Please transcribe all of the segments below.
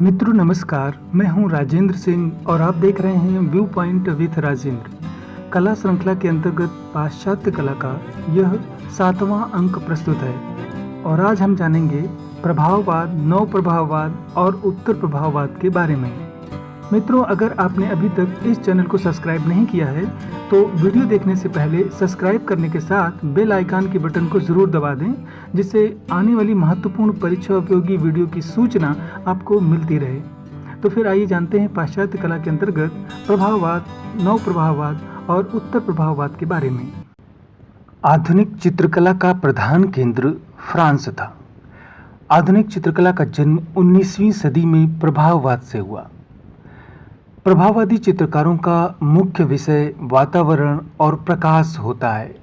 मित्रों नमस्कार, मैं हूं राजेंद्र सिंह और आप देख रहे हैं व्यू पॉइंट विथ राजेंद्र। कला श्रृंखला के अंतर्गत पाश्चात्य कला का यह 7वां अंक प्रस्तुत है और आज हम जानेंगे प्रभाववाद, नव प्रभाववाद और उत्तर प्रभाववाद के बारे में। मित्रों, अगर आपने अभी तक इस चैनल को सब्सक्राइब नहीं किया है तो वीडियो देखने से पहले सब्सक्राइब करने के साथ बेल आइकन के बटन को ज़रूर दबा दें, जिससे आने वाली महत्वपूर्ण परीक्षा उपयोगी वीडियो की सूचना आपको मिलती रहे। तो फिर आइए जानते हैं पाश्चात्य कला के अंतर्गत प्रभाववाद, नव प्रभाववाद और उत्तर प्रभाववाद के बारे में। आधुनिक चित्रकला का प्रधान केंद्र फ्रांस था। आधुनिक चित्रकला का जन्म 19वीं सदी में प्रभाववाद से हुआ। प्रभाववादी चित्रकारों का मुख्य विषय वातावरण और प्रकाश होता है।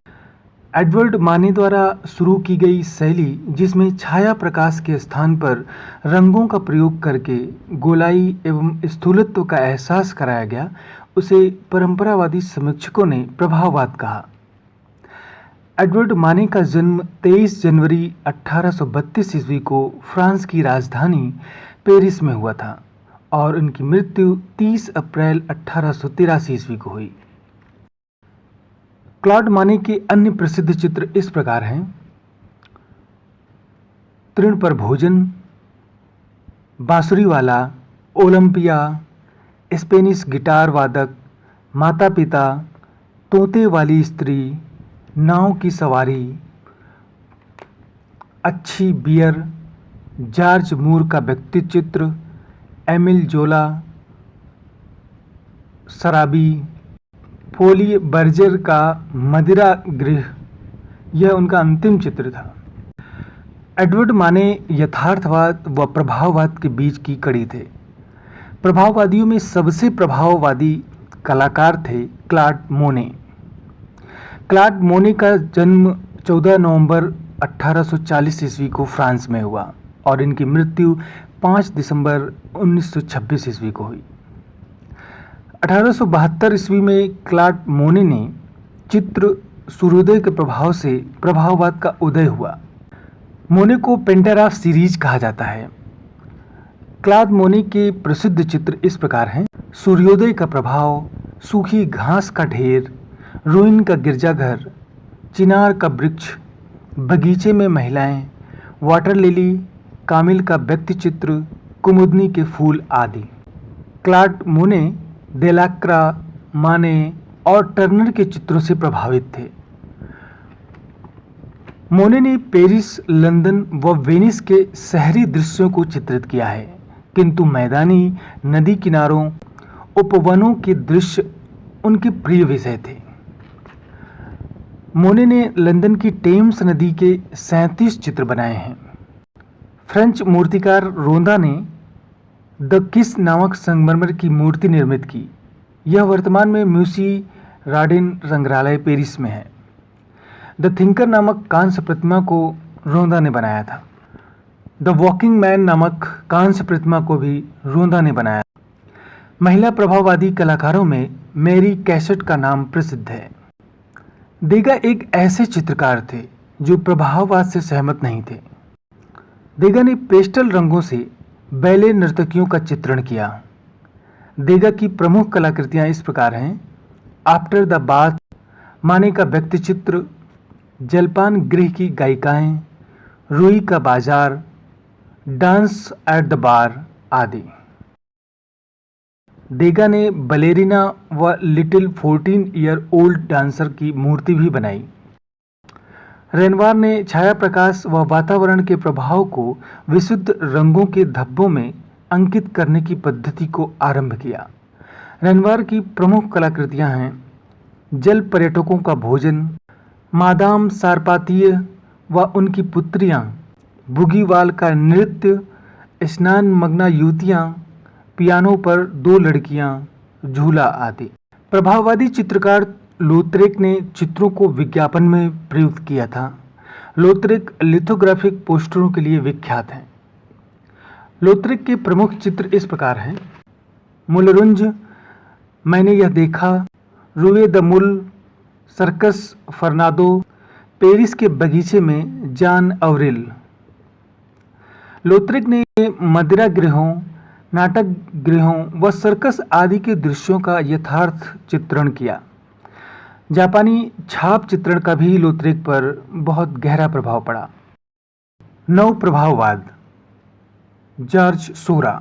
एडवर्ड माने द्वारा शुरू की गई शैली, जिसमें छाया प्रकाश के स्थान पर रंगों का प्रयोग करके गोलाई एवं स्थूलत्व का एहसास कराया गया, उसे परंपरावादी समीक्षकों ने प्रभाववाद कहा। एडवर्ड माने का जन्म 23 जनवरी 1832 ईस्वी को फ्रांस की राजधानी पेरिस में हुआ था और उनकी मृत्यु 30 अप्रैल 1883 ईस्वी को हुई। क्लॉड माने के अन्य प्रसिद्ध चित्र इस प्रकार हैं: तृण पर भोजन, बांसुरी वाला, ओलंपिया, स्पेनिश गिटार वादक, माता पिता, तोते वाली स्त्री, नाव की सवारी, अच्छी बियर, जॉर्ज मूर का व्यक्ति चित्र, एमिल जोला, शराबी, फोली बर्जर का मदिरा गृह, यह उनका अंतिम चित्र था। एडवर्ड माने यथार्थवाद व प्रभाववाद के बीच की कड़ी थे। प्रभाववादियों में सबसे प्रभाववादी कलाकार थे क्लॉड मोने। क्लॉड मोने का जन्म 14 नवंबर 1840 ईस्वी को फ्रांस में हुआ और इनकी मृत्यु 5 दिसंबर 1926 ईस्वी को हुई। 1872 ईस्वी में क्लॉड मोने ने चित्र सूर्योदय के प्रभाव से प्रभाववाद का उदय हुआ। मोने को पेंटर ऑफ सीरीज कहा जाता है। क्लॉड मोने के प्रसिद्ध चित्र इस प्रकार हैं: सूर्योदय का प्रभाव, सूखी घास का ढेर, रूइन का गिरजाघर, चिनार का वृक्ष, बगीचे में महिलाएं, वाटर लिली, कामिल का व्यक्ति चित्र, कुमुदनी के फूल आदि। क्लॉड मोने देलाक्रा, माने और टर्नर के चित्रों से प्रभावित थे। मोने ने पेरिस, लंदन व वेनिस के शहरी दृश्यों को चित्रित किया है, किंतु मैदानी, नदी किनारों, उपवनों के दृश्य उनके प्रिय विषय थे। मोने ने लंदन की टेम्स नदी के 37 चित्र बनाए हैं। फ्रेंच मूर्तिकार रोंदा ने द किस नामक संगमरमर की मूर्ति निर्मित की। यह वर्तमान में म्यूसी राडिन संग्रहालय पेरिस में है। द थिंकर नामक कांस्य प्रतिमा को रोंदा ने बनाया था। द वॉकिंग मैन नामक कांस्य प्रतिमा को भी रोंदा ने बनाया। महिला प्रभाववादी कलाकारों में मैरी कैसेट का नाम प्रसिद्ध है। देगा एक ऐसे चित्रकार थे जो प्रभाववाद से सहमत नहीं थे। देगा ने पेस्टल रंगों से बैले नर्तकियों का चित्रण किया। देगा की प्रमुख कलाकृतियां इस प्रकार हैं: आफ्टर द बाथ, माने का व्यक्ति चित्र, जलपान गृह की गायिकाएं, रूई का बाजार, डांस एट द बार आदि। देगा ने बलेरिना व लिटिल 14 ईयर ओल्ड डांसर की मूर्ति भी बनाई। रेनवार ने छाया प्रकाश व वातावरण के प्रभाव को विशुद्ध रंगों के धब्बों में अंकित करने की पद्धति को आरंभ किया। रेनवार की प्रमुख कलाकृतियां हैं: जल पर्यटकों का भोजन, मादाम सारपातीय व उनकी पुत्रियां, बुगीवाल का नृत्य, स्नान मग्ना युवतियां, पियानो पर 2 लड़कियां, झूला आदि। प्रभाववादी चित्रकार लोत्रेक ने चित्रों को विज्ञापन में प्रयुक्त किया था। लोत्रेक लिथोग्राफिक पोस्टरों के लिए विख्यात हैं। लोत्रेक के प्रमुख चित्र इस प्रकार हैं: मुलरुंज, मैंने यह देखा, रुए द मुल, सर्कस फर्नादो, पेरिस के बगीचे में जॉन अवरिल। लोत्रेक ने मदिरा गृहों, नाटक गृहों व सर्कस आदि के दृश्यों का यथार्थ चित्रण किया। जापानी छाप चित्रण का भी लोथरेक पर बहुत गहरा प्रभाव पड़ा। नव प्रभाववाद। जॉर्ज सोरा।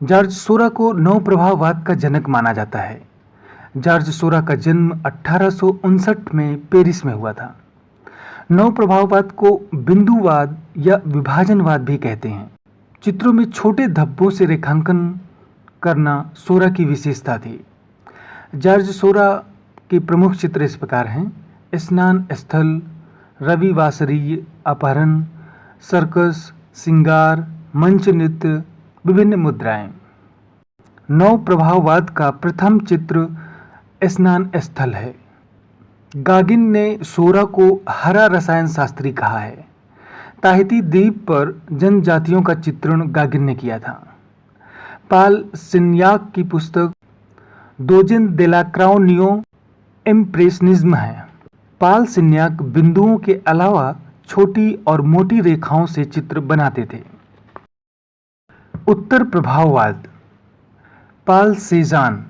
जॉर्ज सोरा को नव प्रभाववाद का जनक माना जाता है। जॉर्ज सोरा का जन्म 1859 में पेरिस में हुआ था। नव प्रभाववाद को बिंदुवाद या विभाजनवाद भी कहते हैं। चित्रों में छोटे धब्बों से रेखांकन करना सोरा की विशेषता थी। जॉर्ज सोरा के प्रमुख चित्र इस प्रकार हैं: स्नान स्थल, रविवासरीय, अपहरण, सर्कस, श्रृंगार, मंच नृत्य, विभिन्न मुद्राएं। नव प्रभाववाद का प्रथम चित्र स्नान स्थल है। गागिन ने सोरा को हरा रसायन शास्त्री कहा है। ताहिती द्वीप पर जनजातियों का चित्रण गागिन ने किया था। पाल सिन्याक की पुस्तक दोजेन दे ला क्राउनियो इम्प्रेशनिज्म है। पाल सिन्याक बिंदुओं के अलावा छोटी और मोटी रेखाओं से चित्र बनाते थे। उत्तर प्रभाववाद। पाल सेजान।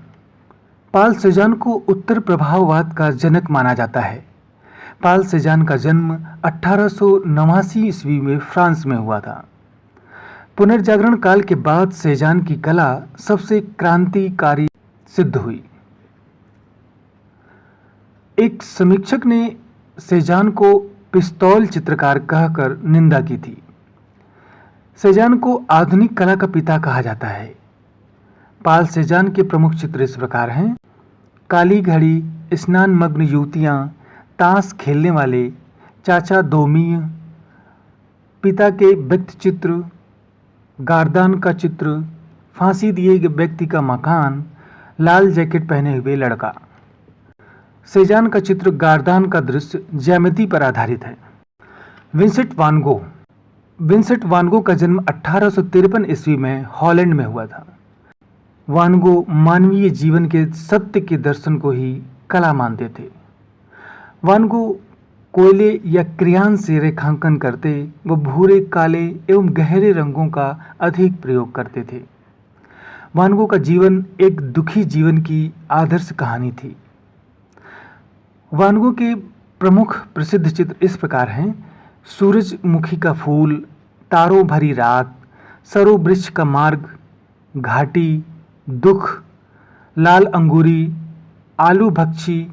पाल सेजान को उत्तर प्रभाववाद का जनक माना जाता है। पाल सेजान का जन्म 1889 ईस्वी में फ्रांस में हुआ था। पुनर्जागरण काल के बाद सेजान की कला सबसे क्रांतिकारी सिद्ध हुई। एक समीक्षक ने सेजान को पिस्तौल चित्रकार कहकर निंदा की थी। सेजान को आधुनिक कला का पिता कहा जाता है। पाल सेजान के प्रमुख चित्र इस प्रकार हैं: काली घड़ी, स्नान मग्न युवतियाँ, ताश खेलने वाले, चाचा दोमीय, पिता के व्यक्ति चित्र, गार्दान का चित्र, फांसी दिए गए व्यक्ति का मकान, लाल जैकेट पहने हुए लड़का। सेजान का चित्र गार्दान का दृश्य ज्यामिति पर आधारित है। विंसेंट वान गो। विंसेंट वान गो का जन्म 1853 ईस्वी में हॉलैंड में हुआ था। वान गो मानवीय जीवन के सत्य के दर्शन को ही कला मानते थे। वान गो कोयले या क्रेयॉन से रेखांकन करते व भूरे, काले एवं गहरे रंगों का अधिक प्रयोग करते थे। वान गो का जीवन एक दुखी जीवन की आदर्श कहानी थी। वान गो के प्रमुख प्रसिद्ध चित्र इस प्रकार हैं: सूरजमुखी का फूल, तारों भरी रात, सरो वृक्ष का मार्ग, घाटी, दुख, लाल अंगूरी, आलू भक्षी,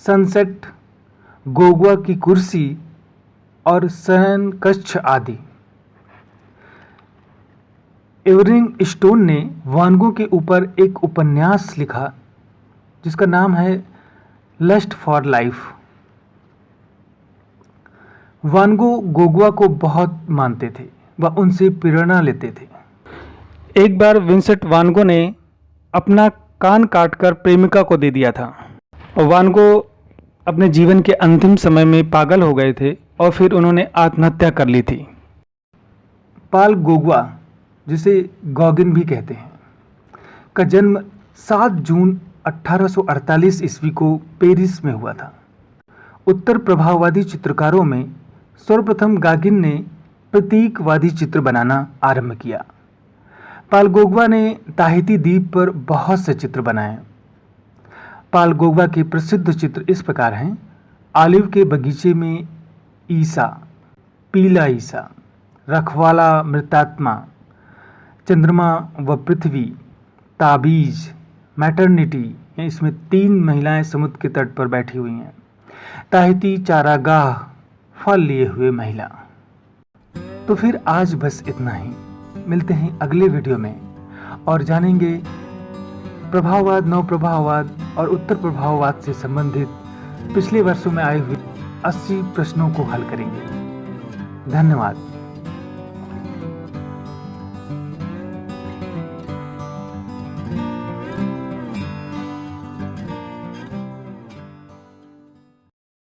सनसेट, गोगुआ की कुर्सी और शयन कक्ष आदि। एवरिंग स्टोन ने वान गो के ऊपर एक उपन्यास लिखा जिसका नाम है लस्ट फॉर लाइफ। वान गो गोगुआ को बहुत मानते थे व उनसे प्रेरणा लेते थे। एक बार विंसेंट वान गो ने अपना कान काटकर प्रेमिका को दे दिया था और वान गो अपने जीवन के अंतिम समय में पागल हो गए थे और फिर उन्होंने आत्महत्या कर ली थी। पाल गोगुआ, जिसे गॉगिन भी कहते हैं, का जन्म 7 जून 1848 ईस्वी को पेरिस में हुआ था। उत्तर प्रभाववादी चित्रकारों में सर्वप्रथम गागिन ने प्रतीकवादी चित्र बनाना आरंभ किया। पाल गोगुआ ने ताहिती द्वीप पर बहुत से चित्र बनाए। पाल गोगुआ के प्रसिद्ध चित्र इस प्रकार हैं: ऑलिव के बगीचे में ईसा, पीला ईसा, रखवाला मृतात्मा, चंद्रमा व पृथ्वी, ताबीज, मैटरनिटी। इसमें 3 महिलाएं समुद्र के तट पर बैठी हुई हैं। ताहिती चारागाह, फल लिए हुए महिला। तो फिर आज बस इतना ही। मिलते हैं अगले वीडियो में और जानेंगे प्रभाववाद, नव प्रभाववाद और उत्तर प्रभाववाद से संबंधित पिछले वर्षों में आए हुए 80 प्रश्नों को हल करेंगे। धन्यवाद।